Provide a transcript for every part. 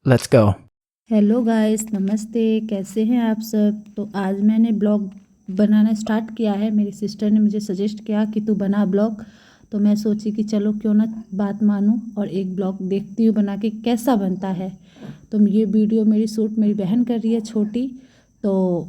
Let's go. Hello guys, नमस्ते। कैसे हैं आप सब। तो आज मैंने ब्लॉग बनाना स्टार्ट किया है। मेरी सिस्टर ने मुझे सजेस्ट किया कि तू बना ब्लॉग, तो मैं सोची कि चलो क्यों ना बात मानूं और एक ब्लॉग देखती हूँ बना के कैसा बनता है। तो ये वीडियो मेरी बहन कर रही है छोटी। तो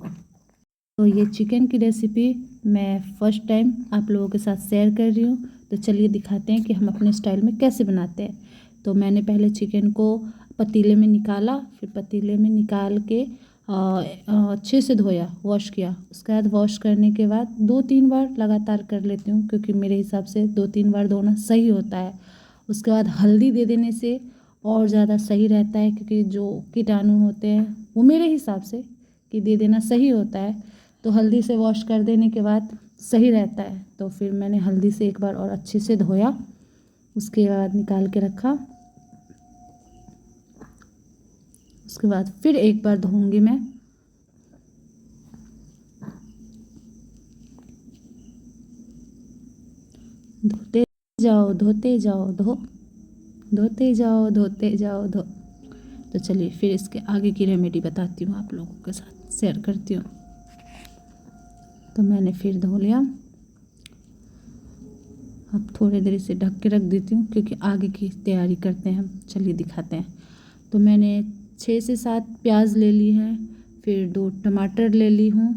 ये चिकन की रेसिपी मैं फ़र्स्ट टाइम आप लोगों के साथ शेयर कर रही हूँ। तो चलिए दिखाते हैं कि हम अपने स्टाइल में कैसे बनाते हैं। तो मैंने पहले चिकन को पतीले में निकाला, फिर पतीले में निकाल के अच्छे से धोया, वॉश किया। उसके बाद वॉश करने के बाद 2-3 बार लगातार कर लेती हूँ, क्योंकि मेरे हिसाब से 2-3 बार धोना सही होता है। उसके बाद हल्दी दे देने से और ज़्यादा सही रहता है, क्योंकि जो कीटाणु होते हैं वो मेरे हिसाब से कि दे देना सही होता है। तो हल्दी से वॉश कर देने के बाद सही रहता है। तो फिर मैंने हल्दी से एक बार और अच्छे से धोया, उसके बाद निकाल के रखा। उसके बाद फिर एक बार धोऊंगी मैं। धोते जाओ धोते जाओ धोते जाओ धोते जाओ तो चलिए फिर इसके आगे की रेमेडी बताती हूँ, आप लोगों के साथ शेयर करती हूँ। तो मैंने फिर धो लिया। अब थोड़ी देर इसे ढक के रख देती हूँ, क्योंकि आगे की तैयारी करते हैं हम। चलिए दिखाते हैं। तो मैंने 6 से 7 प्याज ले ली हैं, फिर 2 टमाटर ले ली हूँ,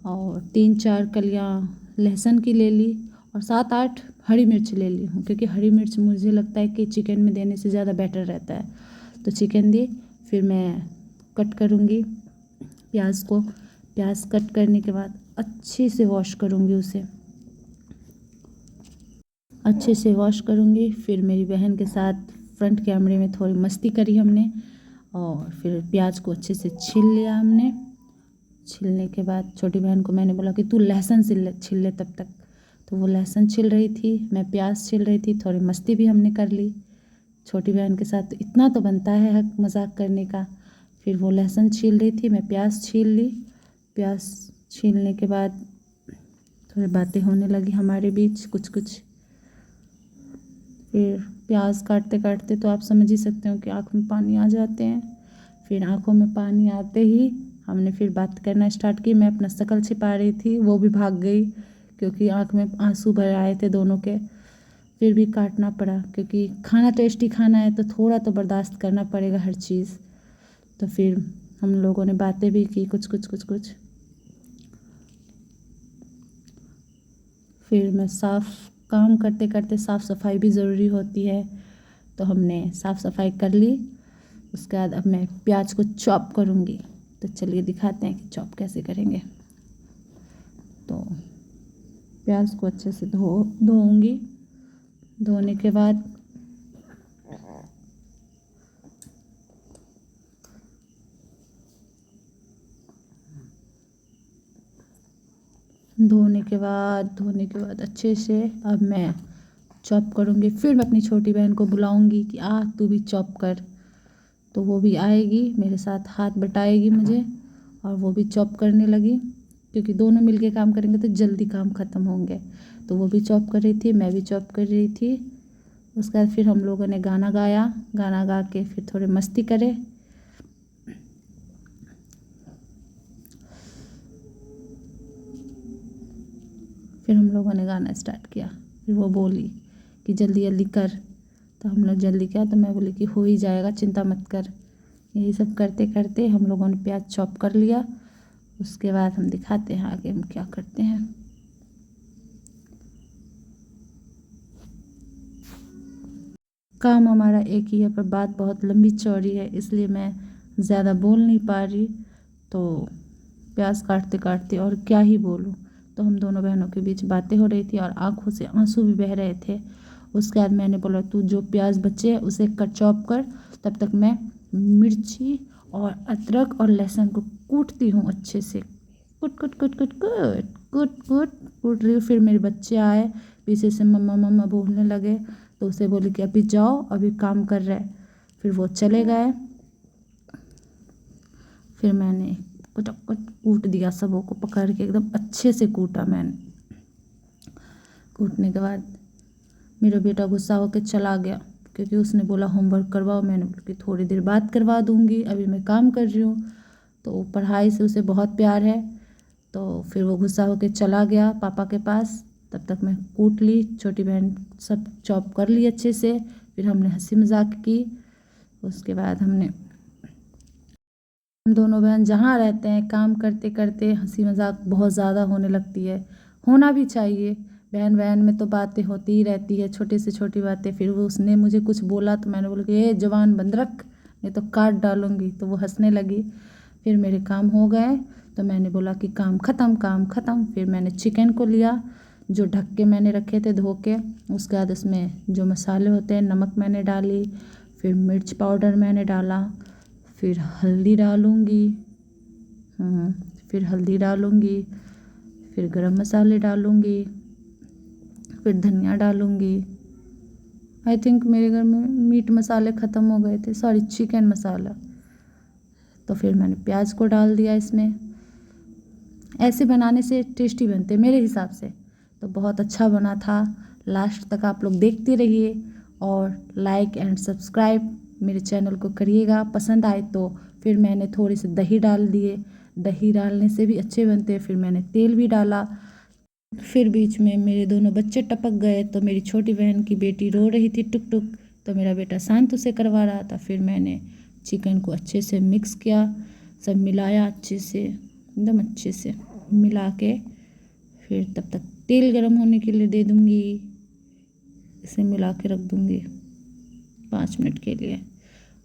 और 3-4 कलियाँ लहसुन की ले ली, और 7-8 हरी मिर्च ले ली हूँ, क्योंकि हरी मिर्च मुझे लगता है कि चिकन में देने से ज़्यादा बेटर रहता है। तो चिकन दी, फिर मैं कट करूँगी प्याज को। प्याज कट करने के बाद अच्छे से वॉश करूँगी उसे, अच्छे से वॉश करूँगी। फिर मेरी बहन के साथ फ्रंट कैमरे में थोड़ी मस्ती करी हमने, और फिर प्याज को अच्छे से छील लिया हमने। छीलने के बाद छोटी बहन को मैंने बोला कि तू लहसुन छील ले तब तक। तो वो लहसुन छील रही थी, मैं प्याज छील रही थी। थोड़ी मस्ती भी हमने कर ली छोटी बहन के साथ, तो इतना तो बनता है हक मजाक करने का। फिर वो लहसुन छील रही थी, मैं प्याज छील ली। प्याज छीलने के बाद थोड़ी बातें होने लगी हमारे बीच कुछ कुछ। फिर प्याज काटते काटते तो आप समझ ही सकते हो कि आँख में पानी आ जाते हैं। फिर आँखों में पानी आते ही हमने फिर बात करना स्टार्ट की। मैं अपना शक्ल छिपा रही थी, वो भी भाग गई, क्योंकि आँख में आंसू भर आए थे दोनों के। फिर भी काटना पड़ा, क्योंकि खाना टेस्टी खाना है तो थोड़ा तो बर्दाश्त करना पड़ेगा हर चीज़। तो फिर हम लोगों ने बातें भी की कुछ कुछ कुछ कुछ। फिर मैं काम करते करते साफ़ सफाई भी ज़रूरी होती है, तो हमने साफ़ सफाई कर ली। उसके बाद अब मैं प्याज को चॉप करूँगी। तो चलिए दिखाते हैं कि चॉप कैसे करेंगे। तो प्याज को अच्छे से धोऊंगी। धोने के बाद धोने के बाद अच्छे से अब मैं चॉप करूँगी। फिर मैं अपनी छोटी बहन को बुलाऊँगी कि आ तू भी चॉप कर। तो वो भी आएगी मेरे साथ, हाथ बटाएगी मुझे, और वो भी चॉप करने लगी, क्योंकि दोनों मिलके काम करेंगे तो जल्दी काम ख़त्म होंगे। तो वो भी चॉप कर रही थी, मैं भी चॉप कर रही थी। उसके बाद फिर हम लोगों ने गाना गाया, गाना गा के फिर थोड़े मस्ती करे। फिर हम लोगों ने गाना स्टार्ट किया। फिर वो बोली कि जल्दी जल्दी कर। तो हम लोग जल्दी किया, तो मैं बोली कि हो ही जाएगा, चिंता मत कर। यही सब करते करते हम लोगों ने प्याज चॉप कर लिया। उसके बाद हम दिखाते हैं आगे हम क्या करते हैं। काम हमारा एक ही है, पर बात बहुत लंबी चौड़ी है, इसलिए मैं ज़्यादा बोल नहीं पा रही। तो प्याज काटते काटते और क्या ही बोलूँ। तो हम दोनों बहनों के बीच बातें हो रही थी और आंखों से आंसू भी बह रहे थे। उसके बाद मैंने बोला तू जो प्याज बचे है उसे कट चॉप कर, तब तक मैं मिर्ची और अदरक और लहसुन को कूटती हूँ अच्छे से। कूट कूट कूट कूट कूट कूट कूट कूट रही हूँ। फिर मेरे बच्चे आए पीछे से, मम्मा मम्मा बोलने लगे। तो उसे बोली कि अभी जाओ, अभी काम कर रहे। फिर वो चले गए। फिर मैंने कुट कूट दिया, सबों को पकड़ के एकदम अच्छे से कूटा मैंने। कूटने के बाद मेरा बेटा गुस्सा होकर चला गया, क्योंकि उसने बोला होमवर्क करवाओ। मैंने बोला कि थोड़ी देर बाद करवा दूँगी, अभी मैं काम कर रही हूँ। तो पढ़ाई से उसे बहुत प्यार है। तो फिर वो गुस्सा होकर चला गया पापा के पास। तब तक मैं कूट ली, छोटी बहन सब चॉप कर ली अच्छे से। फिर हमने हंसी मजाक की। उसके बाद हम दोनों बहन जहाँ रहते हैं काम करते करते हंसी मजाक बहुत ज़्यादा होने लगती है। होना भी चाहिए, बहन बहन में तो बातें होती ही रहती है, छोटी से छोटी बातें। फिर वो उसने मुझे कुछ बोला तो मैंने बोला कि ये जवान बंद रख, नहीं तो काट डालूंगी। तो वो हंसने लगी। फिर मेरे काम हो गए तो मैंने बोला कि काम ख़त्म, काम ख़त्म। फिर मैंने चिकन को लिया जो ढक के मैंने रखे थे धो के। उसके बाद उसमें जो मसाले होते हैं, नमक मैंने डाली, फिर मिर्च पाउडर मैंने डाला, फिर हल्दी डालूँगी, फिर हल्दी डालूँगी, फिर गरम मसाले डालूँगी, फिर धनिया डालूँगी। आई थिंक मेरे घर में मीट मसाले ख़त्म हो गए थे, सॉरी चिकन मसाला। तो फिर मैंने प्याज को डाल दिया इसमें। ऐसे बनाने से टेस्टी बनते मेरे हिसाब से, तो बहुत अच्छा बना था। लास्ट तक आप लोग देखते रहिए और लाइक एंड सब्सक्राइब मेरे चैनल को करिएगा। पसंद आए तो फिर मैंने थोड़ी सी दही डाल दिए, दही डालने से भी अच्छे बनते हैं। फिर मैंने तेल भी डाला। फिर बीच में मेरे दोनों बच्चे टपक गए तो मेरी छोटी बहन की बेटी रो रही थी टुक टुक, तो मेरा बेटा शांत उसे करवा रहा था। फिर मैंने चिकन को अच्छे से मिक्स किया, सब मिलाया अच्छे से, एकदम अच्छे से मिला के फिर तब तक तेल गरम होने के लिए दे दूँगी। इसे मिला के रख दूँगी 5 मिनट के लिए।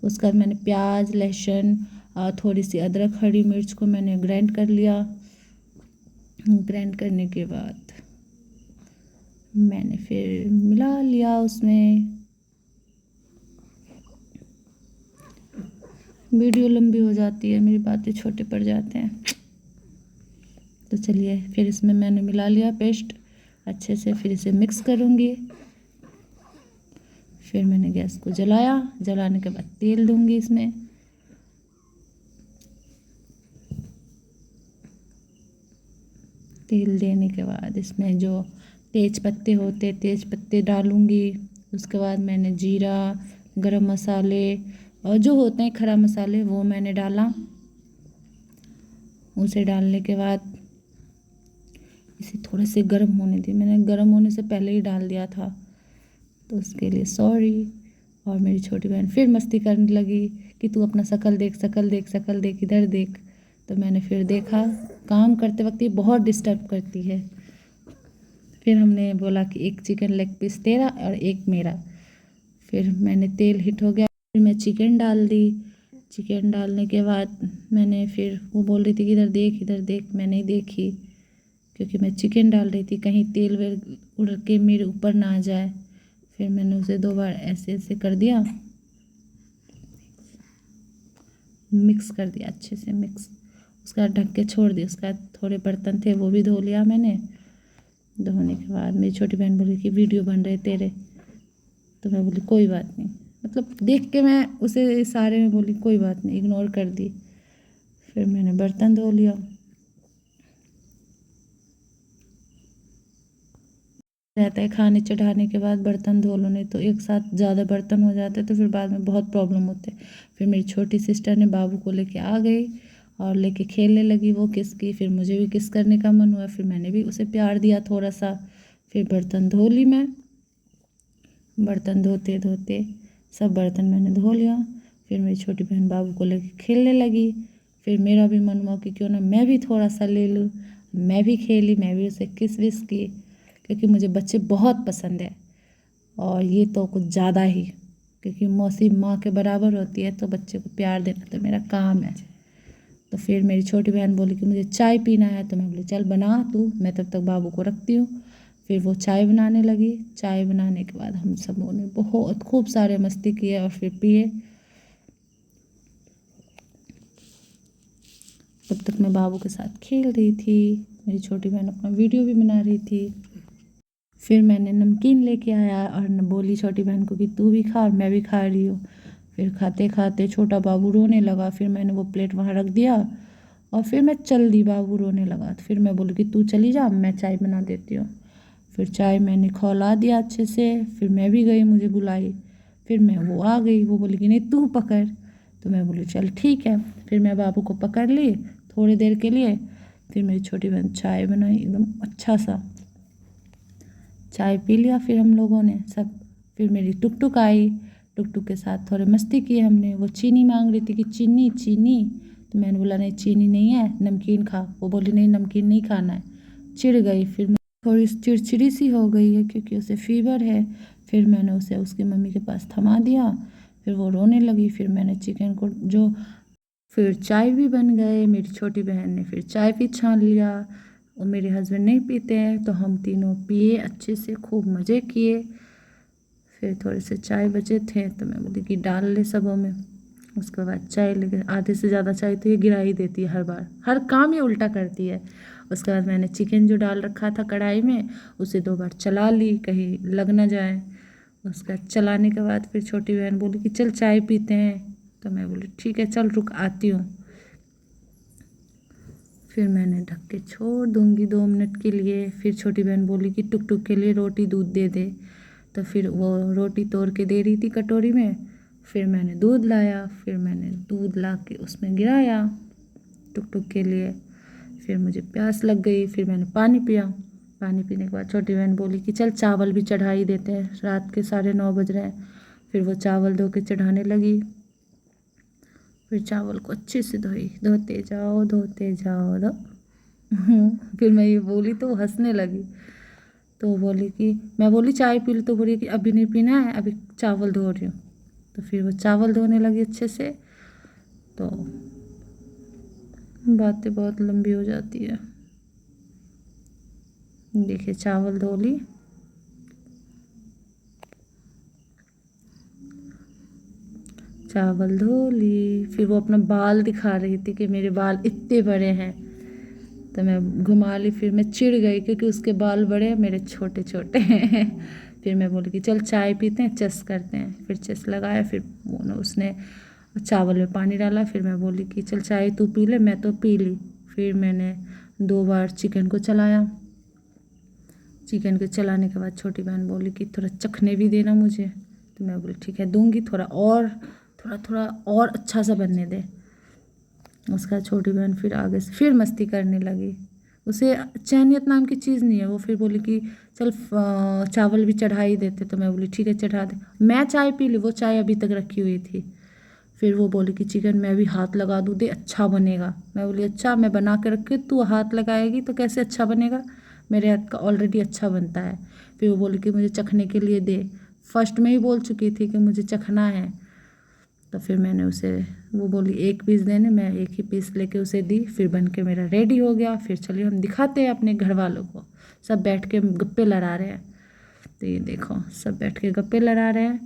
उसके बाद मैंने प्याज, लहसुन और थोड़ी सी अदरक, हरी मिर्च को मैंने ग्राइंड कर लिया। ग्राइंड करने के बाद मैंने फिर मिला लिया उसमें। वीडियो लंबी हो जाती है, मेरी बातें छोटे पड़ जाते हैं। तो चलिए, फिर इसमें मैंने मिला लिया पेस्ट अच्छे से। फिर इसे मिक्स करूँगी। फिर मैंने गैस को जलाया, जलाने के बाद तेल दूँगी इसमें। तेल देने के बाद इसमें जो तेज पत्ते होते, तेज पत्ते डालूँगी। उसके बाद मैंने जीरा, गरम मसाले और जो होते हैं खड़ा मसाले वो मैंने डाला। उसे डालने के बाद इसे थोड़े से गर्म होने दी। मैंने गर्म होने से पहले ही डाल दिया था, तो उसके लिए सॉरी। और मेरी छोटी बहन फिर मस्ती करने लगी कि तू अपना शकल देख, शकल देख, शकल देख, इधर देख। तो मैंने फिर देखा। काम करते वक्त ये बहुत डिस्टर्ब करती है। फिर हमने बोला कि एक चिकन लेग पीस तेरा और एक मेरा। फिर मैंने तेल हीट हो गया, फिर मैं चिकन डाल दी। चिकन डालने के बाद मैंने फिर वो बोल रही थी कि इधर देख, इधर देख। मैं नहीं देखी क्योंकि मैं चिकन डाल रही थी, कहीं तेल वेल उड़ के मेरे ऊपर ना आ जाए। फिर मैंने उसे 2 बार ऐसे ऐसे कर दिया, मिक्स कर दिया अच्छे से मिक्स। उसके बाद ढक के छोड़ दिया। उसके बाद थोड़े बर्तन थे वो भी धो लिया मैंने। धोने के बाद मेरी छोटी बहन बोली कि वीडियो बन रहे तेरे। तो मैं बोली कोई बात नहीं, मतलब देख के मैं उसे इशारे में बोली कोई बात नहीं, इग्नोर कर दी। फिर मैंने बर्तन धो लिया। रहता है खाने चढ़ाने के बाद बर्तन धो लो, नहीं तो एक साथ ज़्यादा बर्तन हो जाते तो फिर बाद में बहुत प्रॉब्लम होते हैं। फिर मेरी छोटी सिस्टर ने बाबू को लेके आ गई और लेके खेलने लगी वो किस की। फिर मुझे भी किस करने का मन हुआ, फिर मैंने भी उसे प्यार दिया थोड़ा सा। फिर बर्तन धो ली मैं। बर्तन धोते धोते सब बर्तन मैंने धो लिया। फिर मेरी छोटी बहन बाबू को लेके खेलने लगी। फिर मेरा भी मन हुआ कि क्यों ना मैं भी थोड़ा सा ले लूँ। मैं भी खेली, मैं भी उसे किस विस की, क्योंकि मुझे बच्चे बहुत पसंद है। और ये तो कुछ ज़्यादा ही, क्योंकि मौसी माँ के बराबर होती है, तो बच्चे को प्यार देना तो मेरा काम है। तो फिर मेरी छोटी बहन बोली कि मुझे चाय पीना है, तो मैं बोली चल बना तू, मैं तब तक बाबू को रखती हूँ। फिर वो चाय बनाने लगी। चाय बनाने के बाद हम सबों ने बहुत खूब सारे मस्ती किए और फिर पिए। तब तक मैं बाबू के साथ खेल रही थी, मेरी छोटी बहन अपना वीडियो भी बना रही थी। फिर मैंने नमकीन लेके आया और बोली छोटी बहन को कि तू भी खा और मैं भी खा रही हूँ। फिर खाते खाते छोटा बाबू रोने लगा। फिर मैंने वो प्लेट वहाँ रख दिया और फिर मैं चल दी। बाबू रोने लगा तो फिर मैं बोली कि तू चली जा, मैं चाय बना देती हूँ। फिर चाय मैंने खौला दिया अच्छे से। फिर मैं भी गई, मुझे बुलाई। फिर मैं वो आ गई, वो बोली कि नहीं तू पकड़, तो मैं बोली चल ठीक है। फिर मैं बाबू को पकड़ ली थोड़ी देर के लिए। फिर मेरी छोटी बहन चाय बनाई, एकदम अच्छा सा चाय पी लिया फिर हम लोगों ने सब। फिर मेरी टुक टुक आई, टुक टुक के साथ थोड़े मस्ती की हमने। वो चीनी मांग रही थी कि चीनी चीनी, तो मैंने बोला नहीं चीनी नहीं है, नमकीन खा। वो बोली नहीं नमकीन नहीं खाना है, चिढ़ गई। फिर मैं थोड़ी चिड़चिड़ी सी हो गई है क्योंकि उसे फीवर है। फिर मैंने उसे उसकी मम्मी के पास थमा दिया, फिर वो रोने लगी। फिर मैंने चिकन को जो फिर चाय भी बन गए, मेरी छोटी बहन ने फिर चाय भी छान लिया। और मेरे हस्बैंड नहीं पीते हैं तो हम तीनों पिए अच्छे से, खूब मज़े किए। फिर थोड़े से चाय बचे थे तो मैं बोली कि डाल ले सबों में। उसके बाद चाय लेके आधे से ज़्यादा चाय तो ये गिरा ही देती है, हर बार हर काम ये उल्टा करती है। उसके बाद मैंने चिकन जो डाल रखा था कढ़ाई में उसे 2 बार चला ली, कहीं लग ना जाए। उसका चलाने के बाद फिर छोटी बहन बोली कि चल चाय पीते हैं, तो मैं बोली ठीक है चल रुक आती हूँ। फिर मैंने ढक के छोड़ दूँगी 2 मिनट के लिए। फिर छोटी बहन बोली कि टुक टुक के लिए रोटी दूध दे दे, तो फिर वो रोटी तोड़ के दे रही थी कटोरी में। फिर मैंने दूध लाया, फिर मैंने दूध ला के उसमें गिराया टुक टुक के लिए। फिर मुझे प्यास लग गई, फिर मैंने पानी पिया। पानी पीने के बाद छोटी बहन बोली कि चल चावल भी चढ़ा ही देते हैं, रात के 9:30 बज रहे हैं। फिर वो चावल धो के चढ़ाने लगी। फिर चावल को अच्छे से धोई, धोते जाओ धोते जाओ फिर मैं ये बोली तो वो हंसने लगी। तो वो बोली कि मैं बोली चाय पी लो, तो बोली कि अभी नहीं पीना है, अभी चावल धो रही हूँ। तो फिर वो चावल धोने लगी अच्छे से। तो बातें बहुत लंबी हो जाती है। देखिए चावल धो ली, चावल धो ली। फिर वो अपना बाल दिखा रही थी कि मेरे बाल इतने बड़े हैं, तो मैं घुमा ली। फिर मैं चिढ़ गई क्योंकि उसके बाल बड़े हैं, मेरे छोटे छोटे हैं। फिर मैं बोली कि चल चाय पीते हैं, चस करते हैं। फिर चस लगाया, फिर उसने चावल में पानी डाला। फिर मैं बोली कि चल चाय तू पी ले, मैं तो पी ली। फिर मैंने 2 बार चिकन को चलाया। चिकन को चलाने के बाद छोटी बहन बोली कि थोड़ा चखने भी देना मुझे, तो मैं बोली ठीक है दूंगी, थोड़ा थोड़ा और अच्छा सा बनने दे। उसका छोटी बहन फिर आगे से फिर मस्ती करने लगी। उसे चैनियत नाम की चीज़ नहीं है। वो फिर बोली कि चल चावल भी चढ़ा ही देते, तो मैं बोली ठीक है चढ़ा दे। मैं चाय पी ली, वो चाय अभी तक रखी हुई थी। फिर वो बोली कि चिकन मैं भी हाथ लगा दूँ दे, अच्छा बनेगा। मैं बोली अच्छा मैं बना के रखी, तू हाथ लगाएगी तो कैसे अच्छा बनेगा, मेरे हाथ का ऑलरेडी अच्छा बनता है। फिर वो बोली कि मुझे चखने के लिए दे। फर्स्ट में ही बोल चुकी थी कि मुझे चखना है। तो फिर मैंने उसे, वो बोली 1 पीस देने, मैं 1 ही पीस लेके उसे दी। फिर बन के मेरा रेडी हो गया। फिर चलिए हम दिखाते हैं अपने घर वालों को। सब बैठ के गप्पे लड़ा रहे हैं। तो ये देखो सब बैठ के गप्पे लड़ा रहे हैं,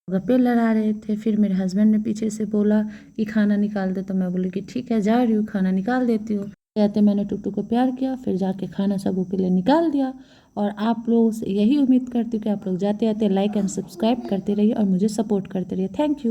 गप्पे लड़ा रहे थे। फिर मेरे हस्बैंड ने पीछे से बोला कि खाना निकाल दे, तो मैं बोली कि ठीक है जा रही हूँ, खाना निकाल देती हूँ। कहते मैंने टुकटुक को प्यार किया, फिर जाके खाना सबों के लिए निकाल दिया। और आप लोगों से यही उम्मीद करती हूँ कि आप लोग जाते आते लाइक एंड सब्सक्राइब करते रहिए और मुझे सपोर्ट करते रहिए। Thank you.